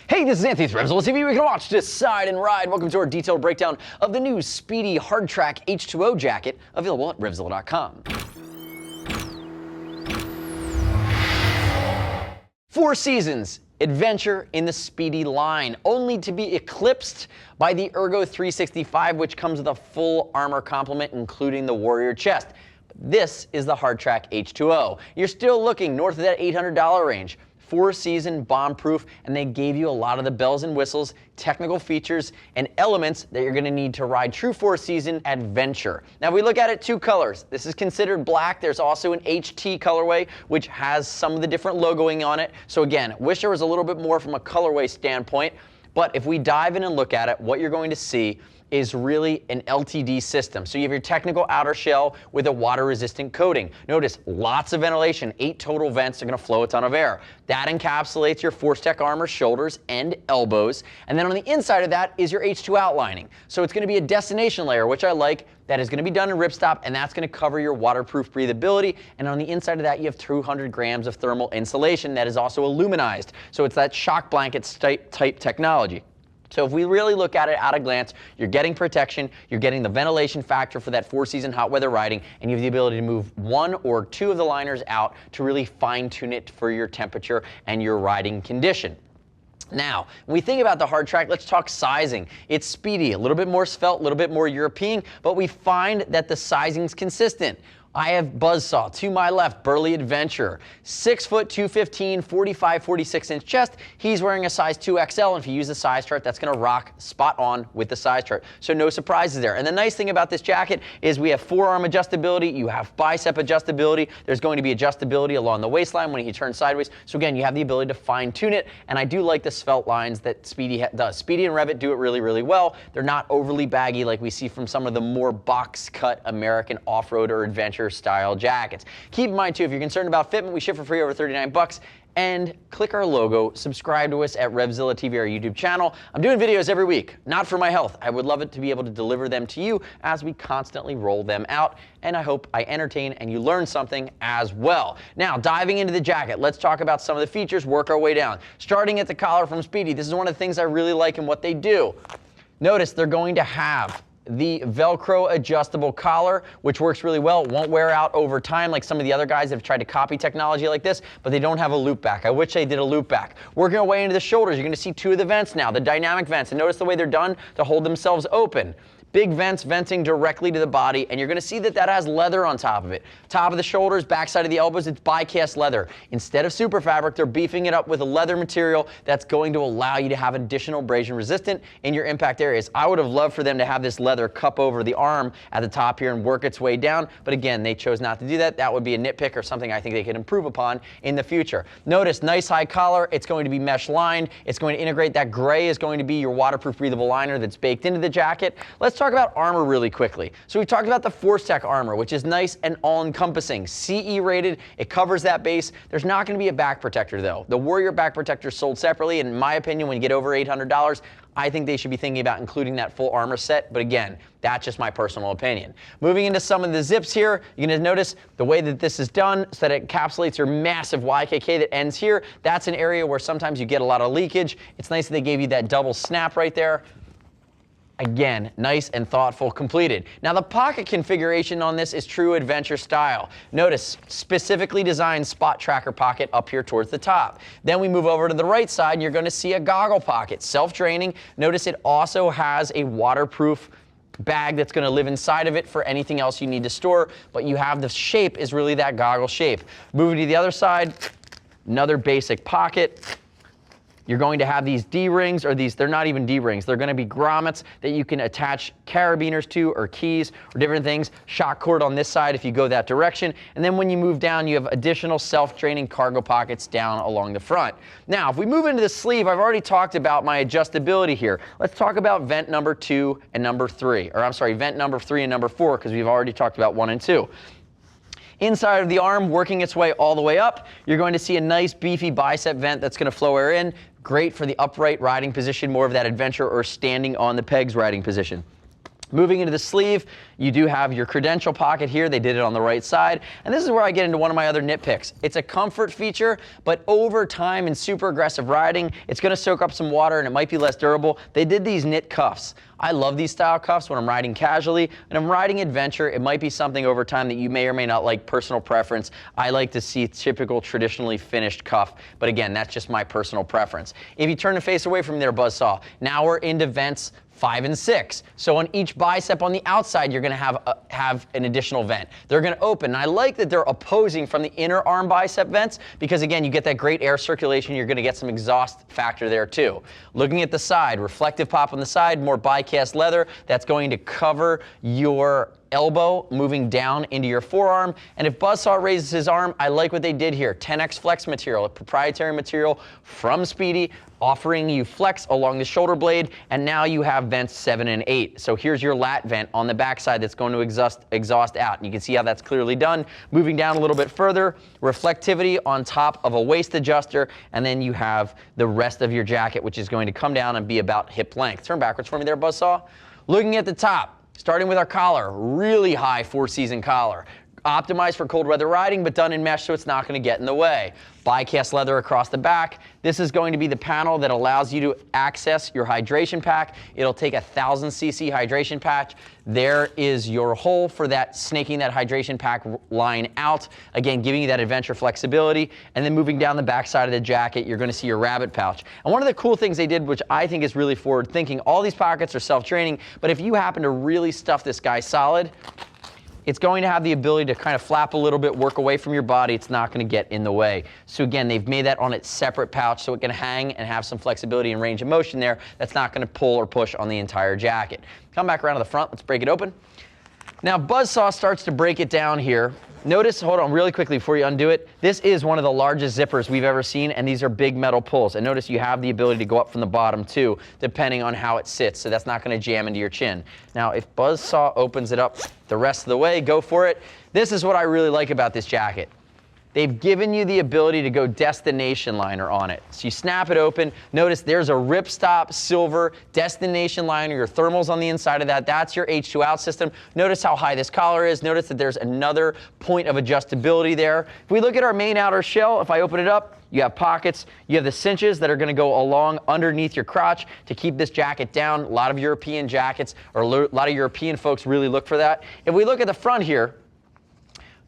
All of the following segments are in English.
Hey, this is Anthony with RevZilla TV. We can watch, decide, and ride. Welcome to our detailed breakdown of the new Spidi Hard Track H2O jacket, available at RevZilla.com. 4 seasons, adventure in the Spidi line, only to be eclipsed by the Ergo 365, which comes with a full armor complement, including the Warrior chest. This is the Hard Track H2O. You're still looking north of that $800 range. 4-season bomb-proof, and they gave you a lot of the bells and whistles, technical features, and elements that you're going to need to ride true 4-season adventure. Now, we look at it 2 colors. This is considered black. There's also an HT colorway, which has some of the different logoing on it. So again, wish there was a little bit more from a colorway standpoint, but if we dive in and look at it, what you're going to see is really an LTD system. So you have your technical outer shell with a water-resistant coating. Notice lots of ventilation, 8 total vents are going to flow a ton of air. That encapsulates your Forcetech armor shoulders and elbows. And then on the inside of that is your H2OUT lining. So it's going to be a destination layer, which I like, that is going to be done in ripstop, and that's going to cover your waterproof breathability. And on the inside of that, you have 200 grams of thermal insulation that is also aluminized. So it's that shock blanket type technology. So if we really look at it at a glance, you're getting protection, you're getting the ventilation factor for that 4-season hot weather riding, and you have the ability to move 1 or 2 of the liners out to really fine-tune it for your temperature and your riding condition. Now, when we think about the hard track, let's talk sizing. It's Spidi, a little bit more svelte, a little bit more European, but we find that the sizing's consistent. I have Buzzsaw to my left, Burly Adventurer, 6 foot 215, 45, 46-inch chest. He's wearing a size 2XL, and if you use the size chart, that's gonna rock spot on with the size chart. So no surprises there. And the nice thing about this jacket is we have forearm adjustability, you have bicep adjustability, there's going to be adjustability along the waistline when you turn sideways. So again, you have the ability to fine tune it, and I do like the svelte lines that Spidi does. Spidi and Revit do it really, really well. They're not overly baggy like we see from some of the more box cut American off-road or adventure style jackets. Keep in mind too, if you're concerned about fitment, we ship for free over 39 bucks. And click our logo, subscribe to us at RevZilla TV, our YouTube channel. I'm doing videos every week, not for my health. I would love it to be able to deliver them to you as we constantly roll them out. And I hope I entertain and you learn something as well. Now, diving into the jacket, let's talk about some of the features, work our way down. Starting at the collar from Spidi, this is one of the things I really like in what they do. Notice they're going to have the Velcro adjustable collar, which works really well. It won't wear out over time like some of the other guys that have tried to copy technology like this, but they don't have a loop back. I wish they did a loop back. Working our way into the shoulders, you're going to see 2 of the vents now, the dynamic vents, and notice the way they're done to hold themselves open. Big vents venting directly to the body, and you're going to see that that has leather on top of it. Top of the shoulders, backside of the elbows, it's bi-cast leather. Instead of super fabric, they're beefing it up with a leather material that's going to allow you to have additional abrasion resistant in your impact areas. I would have loved for them to have this leather cup over the arm at the top here and work its way down, but again, they chose not to do that. That would be a nitpick or something I think they could improve upon in the future. Notice, nice high collar. It's going to be mesh lined. It's going to integrate. That gray is going to be your waterproof breathable liner that's baked into the jacket. Let's talk about armor really quickly. So we've talked about the Forcetech armor, which is nice and all-encompassing. CE rated, it covers that base. There's not going to be a back protector though. The Warrior back protector is sold separately, and in my opinion, when you get over $800, I think they should be thinking about including that full armor set, but again, that's just my personal opinion. Moving into some of the zips here, you're going to notice the way that this is done so that it encapsulates your massive YKK that ends here. That's an area where sometimes you get a lot of leakage. It's nice that they gave you that double snap right there. Again, nice and thoughtful, completed. Now the pocket configuration on this is true adventure style. Notice, specifically designed spot tracker pocket up here towards the top. Then we move over to the right side and you're going to see a goggle pocket, self-draining. Notice it also has a waterproof bag that's going to live inside of it for anything else you need to store, but you have the shape is really that goggle shape. Moving to the other side, another basic pocket. You're going to have these D-rings, or they're not even D-rings, they're going to be grommets that you can attach carabiners to or keys or different things. Shock cord on this side if you go that direction. And then when you move down, you have additional self-draining cargo pockets down along the front. Now, if we move into the sleeve, I've already talked about my adjustability here. Let's talk about vent number 2 and number 3, or I'm sorry, vent number 3 and number 4, because we've already talked about 1 and 2. Inside of the arm, working its way all the way up, you're going to see a nice beefy bicep vent that's going to flow air in. Great for the upright riding position, more of that adventure or standing on the pegs riding position. Moving into the sleeve, You do have your credential pocket here. They did it on the right side. And this is where I get into one of my other nitpicks. It's a comfort feature, but over time in super aggressive riding, it's going to soak up some water and it might be less durable. They did these knit cuffs. I love these style cuffs when I'm riding casually. When I'm riding adventure, it might be something over time that you may or may not like, personal preference. I like to see typical traditionally finished cuff, but again, that's just my personal preference. If you turn the face away from there, Buzzsaw, now we're into vents 5 and 6. So on each bicep on the outside, you're going to have an additional vent. They're going to open. And I like that they're opposing from the inner arm bicep vents because, again, you get that great air circulation. You're going to get some exhaust factor there, too. Looking at the side, reflective pop on the side, more bi-cast leather. That's going to cover your elbow moving down into your forearm. And if Buzzsaw raises his arm, I like what they did here. tenax flex material, a proprietary material from Spidi, offering you flex along the shoulder blade, and now you have vents 7 and 8. So here's your lat vent on the backside that's going to exhaust out. And you can see how that's clearly done. Moving down a little bit further, reflectivity on top of a waist adjuster, and then you have the rest of your jacket, which is going to come down and be about hip length. Turn backwards for me there, Buzzsaw. Looking at the top, starting with our collar, really high 4-season collar. Optimized for cold weather riding, but done in mesh so it's not going to get in the way. Bi-cast leather across the back. This is going to be the panel that allows you to access your hydration pack. It'll take a 1000 cc hydration patch. There is your hole for that, snaking that hydration pack line out. Again, giving you that adventure flexibility. And then moving down the back side of the jacket, you're going to see your rabbit pouch. And one of the cool things they did, which I think is really forward thinking, all these pockets are self-draining, but if you happen to really stuff this guy solid, it's going to have the ability to kind of flap a little bit, work away from your body. It's not going to get in the way. So again, they've made that on its separate pouch so it can hang and have some flexibility and range of motion there. That's not going to pull or push on the entire jacket. Come back around to the front. Let's break it open. Now Buzzsaw starts to break it down here. Notice, hold on really quickly before you undo it, this is one of the largest zippers we've ever seen, and these are big metal pulls. And notice you have the ability to go up from the bottom too, depending on how it sits, so that's not going to jam into your chin. Now, if Buzzsaw opens it up the rest of the way, go for it. This is what I really like about this jacket. They've given you the ability to go destination liner on it. So you snap it open. Notice there's a ripstop silver destination liner. Your thermals on the inside of that. That's your H2OUT system. Notice how high this collar is. Notice that there's another point of adjustability there. If we look at our main outer shell, if I open it up, you have pockets. You have the cinches that are going to go along underneath your crotch to keep this jacket down. A lot of European jackets, or a lot of European folks really look for that. If we look at the front here,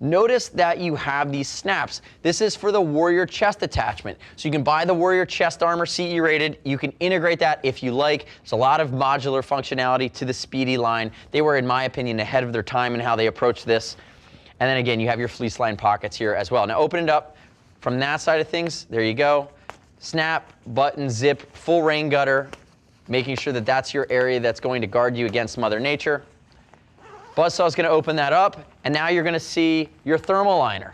notice that you have these snaps. This is for the Warrior chest attachment. So you can buy the Warrior chest armor, CE rated. You can integrate that if you like. There's a lot of modular functionality to the Spidi line. They were, in my opinion, ahead of their time in how they approached this. And then again, you have your fleece line pockets here as well. Now open it up from that side of things. There you go. Snap, button, zip, full rain gutter, making sure that that's your area that's going to guard you against Mother Nature. Buzzsaw is going to open that up, and now you're going to see your thermal liner.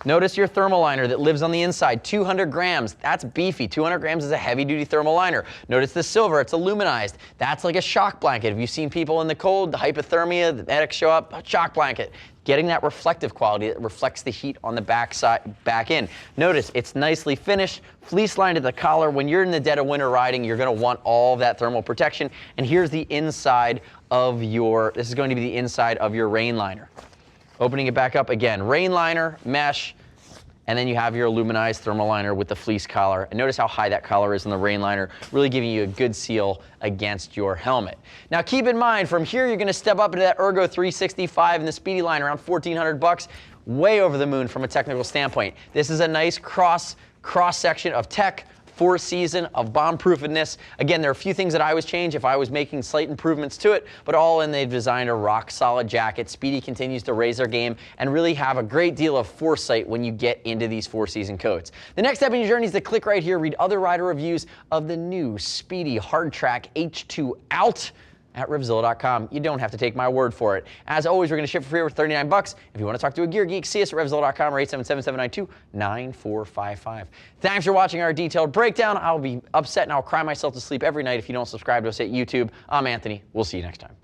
Notice your thermal liner that lives on the inside, 200 grams. That's beefy. 200 grams is a heavy-duty thermal liner. Notice the silver, it's aluminized. That's like a shock blanket. Have you seen people in the cold, the hypothermia, the medics show up, a shock blanket. Getting that reflective quality that reflects the heat on the back end. Notice it's nicely finished, fleece lined at the collar. When you're in the dead of winter riding, you're going to want all that thermal protection. And here's the inside of this is going to be the inside of your rain liner. Opening it back up again, rain liner, mesh, and then you have your aluminized thermal liner with the fleece collar. And notice how high that collar is in the rain liner, really giving you a good seal against your helmet. Now keep in mind, from here you're going to step up into that Ergo 365 in the Spidi line, around $1,400, way over the moon from a technical standpoint. This is a nice cross section of tech, 4-season of bomb-proofedness. Again, there are a few things that I would change if I was making slight improvements to it, but all in, they've designed a rock-solid jacket. Spidi continues to raise their game and really have a great deal of foresight when you get into these 4-season coats. The next step in your journey is to click right here, read other rider reviews of the new Spidi Hard Track H2OUT at RevZilla.com. You don't have to take my word for it. As always, we're going to ship for free for $39. If you want to talk to a gear geek, see us at RevZilla.com or 877-792-9455. Thanks for watching our detailed breakdown. I'll be upset and I'll cry myself to sleep every night if you don't subscribe to us at YouTube. I'm Anthony. We'll see you next time.